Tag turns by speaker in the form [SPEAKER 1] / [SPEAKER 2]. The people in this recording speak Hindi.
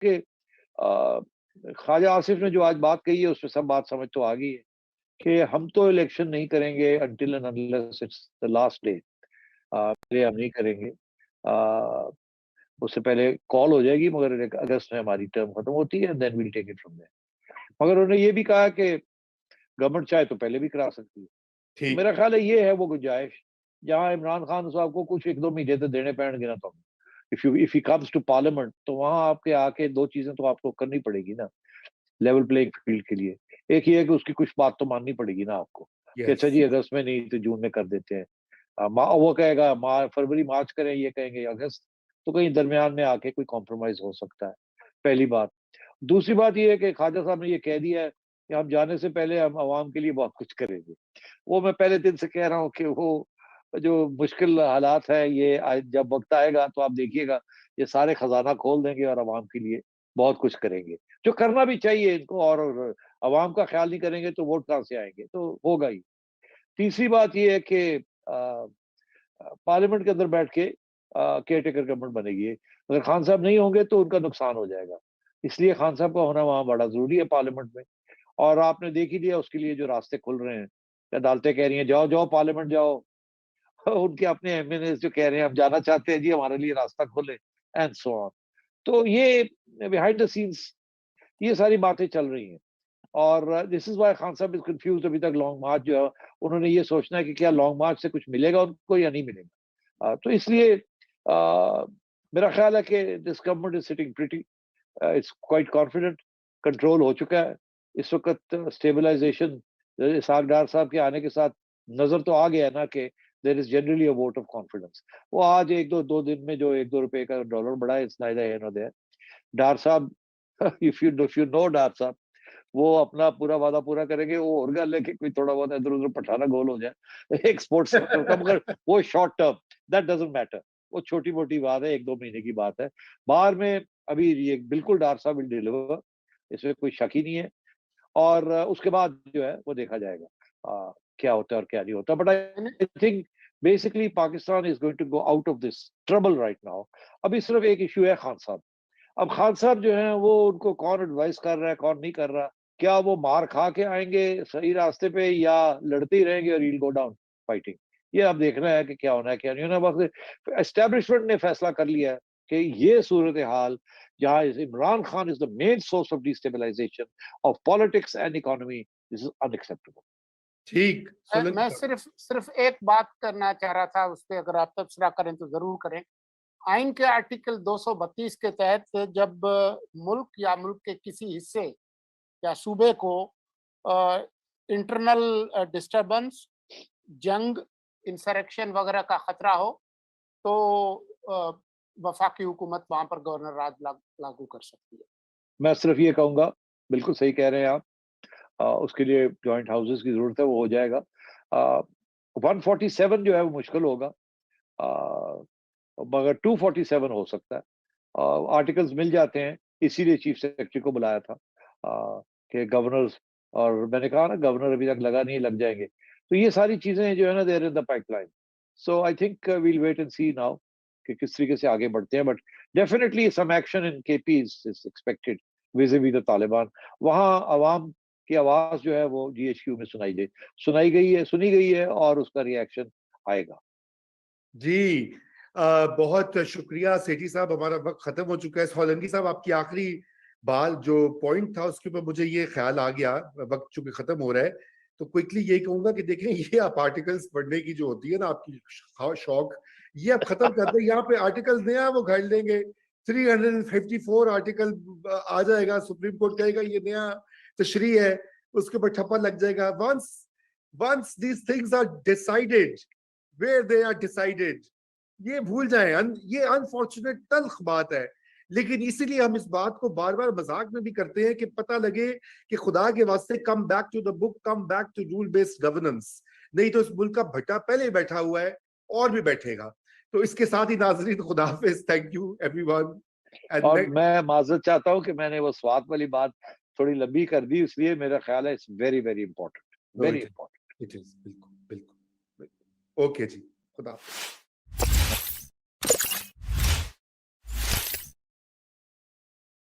[SPEAKER 1] कि ख्वाजा आसिफ ने जो आज बात कही है उसमें सब बात समझ तो आ गई है कि हम तो इलेक्शन नहीं करेंगे until and unless it's the last day, पहले हम नहीं करेंगे। अ, उससे पहले कॉल हो जाएगी, मगर अगस्त में हमारी टर्म खत्म होती है, then we'll take it from there. मगर उन्होंने ये भी कहा कि गवर्नमेंट चाहे तो पहले भी करा सकती है। तो
[SPEAKER 2] ठीक।
[SPEAKER 1] मेरा ख्याल है ये है वो गुंजाइश जहाँ इमरान खान साहब को कुछ 1-2 महीने तो देने पैणगे ना तुम। If he comes to parliament तो वहाँ आपके आके 2 चीजें तो आपको करनी पड़ेगी ना, लेवल प्लेइंग फील्ड के लिए। एक ये है कि उसकी कुछ बात तो माननी पड़ेगी ना आपको, कि
[SPEAKER 2] यस।
[SPEAKER 1] अच्छा जी अगस्त में नहीं तो जून में कर देते हैं। वो कहेगा फरवरी मार्च करें, ये कहेंगे अगस्त, तो कहीं दरमियान में आके कोई कॉम्प्रोमाइज हो सकता है, पहली बात। दूसरी बात ये है कि ख्वाजा साहब ने ये कह दिया है कि हम जाने से पहले हम अवाम के लिए बहुत कुछ करेंगे। वो मैं पहले दिन से कह रहा हूँ कि वो जो मुश्किल हालात है ये जब वक्त आएगा तो आप देखिएगा ये सारे खजाना खोल देंगे और अवाम के लिए बहुत कुछ करेंगे, जो करना भी चाहिए इनको। और अवाम का ख्याल नहीं करेंगे तो वोट कहाँ से आएंगे, तो होगा ही। तीसरी बात ये है कि पार्लियामेंट के अंदर बैठ के केयर टेकर गवर्नमेंट बनेगी। अगर खान साहब नहीं होंगे तो उनका नुकसान हो जाएगा, इसलिए खान साहब का होना वहां बड़ा जरूरी है पार्लियामेंट में। और आपने देख ही लिया उसके लिए जो रास्ते खुल रहे हैं, अदालतें कह रही हैं जाओ जाओ पार्लियामेंट जाओ। उनके अपने एमएनए जो कह रहे हैं हम जाना चाहते हैं जी, हमारे लिए रास्ता खोले, एंड सो ऑन। तो ये बिहाइंड द सीन्स ये सारी बातें चल रही हैं। और दिस इज व्हाई खान साहब इज कंफ्यूज्ड। अभी तक लॉन्ग मार्च जो है उन्होंने ये सोचना है कि क्या लॉन्ग मार्च से कुछ मिलेगा उनको या नहीं मिलेगा। तो इसलिए मेरा ख्याल है कि this government is sitting pretty, it's quite confident, control हो चुका है इस वक्त। स्टेबलाइजेशन इसहाक डार साहब के आने के साथ नजर तो आ गया है ना कि there is generally a vote of confidence. वो आज एक दो दिन में जो 1-2 रुपए का डॉलर बढ़ा है, it's neither here nor there. Dar sahab if you know डार साहब, वो अपना पूरा वादा पूरा करेंगे। वो और गल है कि कोई थोड़ा बहुत इधर उधर पठाना गोल हो जाए एक स्पोर्ट्स का, मगर वो short term, that doesn't matter. वो छोटी मोटी बात है, 1-2 महीने की बात है। बाहर में अभी ये बिल्कुल डार साहब विल डिलीवर, इसमें कोई शक ही नहीं है। और उसके बाद जो है वो देखा जाएगा क्या होता है और क्या नहीं होता। But I think basically Pakistan is going to go out of this trouble right now. अभी सिर्फ एक इशू है खान साहब। अब खान साहब जो है वो उनको कौन एडवाइस कर रहा है कौन नहीं कर रहा, क्या वो मार खा के आएंगे सही रास्ते पे या लड़ते ही रहेंगे और हील गो डाउन फाइटिंग। ये अब देखना है कि क्या होना है क्या नहीं होना। वक्त एस्टेब्लिशमेंट ने फैसला कर लिया है कि ये सूरत हाल जहाँ Imran Khan is the main source of destabilisation of politics and economy, this is unacceptable.
[SPEAKER 2] ठीक। सोलंकी
[SPEAKER 3] मैं
[SPEAKER 2] साहब।
[SPEAKER 3] सिर्फ सिर्फ एक बात करना चाह रहा था, उस पे अगर आप तबसरा करें तो जरूर करें। आइन के आर्टिकल 232 के तहत जब मुल्क या मुल्क के किसी हिस्से या सूबे को इंटरनल डिस्टरबेंस, जंग, इंसरेक्शन वगैरह का खतरा हो तो वफाकी हुकूमत वहां पर गवर्नर राज लागू कर सकती है।
[SPEAKER 1] मैं सिर्फ ये कहूंगा, बिल्कुल सही कह रहे हैं आप। उसके लिए जॉइंट हाउसेस की जरूरत है, वो हो जाएगा। 147 जो है वो मुश्किल होगा, मगर 247 हो सकता है। आर्टिकल्स मिल जाते हैं, इसीलिए चीफ सेक्रेटरी को बुलाया था कि गवर्नर्स, और मैंने कहा ना गवर्नर अभी तक लगा नहीं, लग जाएंगे। तो ये सारी चीजें जो है ना there in the pipeline. So I think we'll wait and see now कि किस तरीके से आगे बढ़ते हैं। But definitely some action in KP is expected vis a vis the Taliban. वहाँ अवाम की आवाज जो है वो जीएचक्यू में सुनी गई है और उसका रिएक्शन आएगा।
[SPEAKER 2] जी। बहुत शुक्रिया सेठी साहब, हमारा वक्त खत्म हो चुका है। सोलंकी साहब, आपकी आखिरी बात जो पॉइंट था उसके ऊपर मुझे ये ख्याल आ गया, वक्त चूंकि खत्म हो रहा है तो क्विकली यही कहूंगा कि देखें ये आप आर्टिकल्स पढ़ने की जो होती है ना आपकी शौक, ये आप खत्म कर दें। यहाँ पे आर्टिकल नया वो घड़ लेंगे, 354 आर्टिकल आ जाएगा, सुप्रीम कोर्ट कहेगा ये नया तशरीह है, उसके ऊपर ठप्पा लग जाएगा। Once these things are decided where they are decided, ये भूल जाएं। ये अनफॉर्चुनेट तल्ख बात है, लेकिन इसीलिए हम इस बात को बार बार मजाक में भी करते हैं कि पता लगे कि खुदा के वास्ते come back to the book, come back to rule based governance, नहीं तो इस मुल्क का भट्टा पहले बैठा हुआ है और भी बैठेगा। तो इसके साथ ही नाजरीन, खुदा हाफिज, थैंक यू एवरीवन।
[SPEAKER 1] और मैं माजरत चाहता हूँ कि मैंने वो स्वाद वाली बात थोड़ी लंबी कर दी, इसलिए मेरा ख्याल है it's very very important, very important.
[SPEAKER 2] It is, बिल्कुल बिल्कुल। ओके जी, खुदा हाफिज।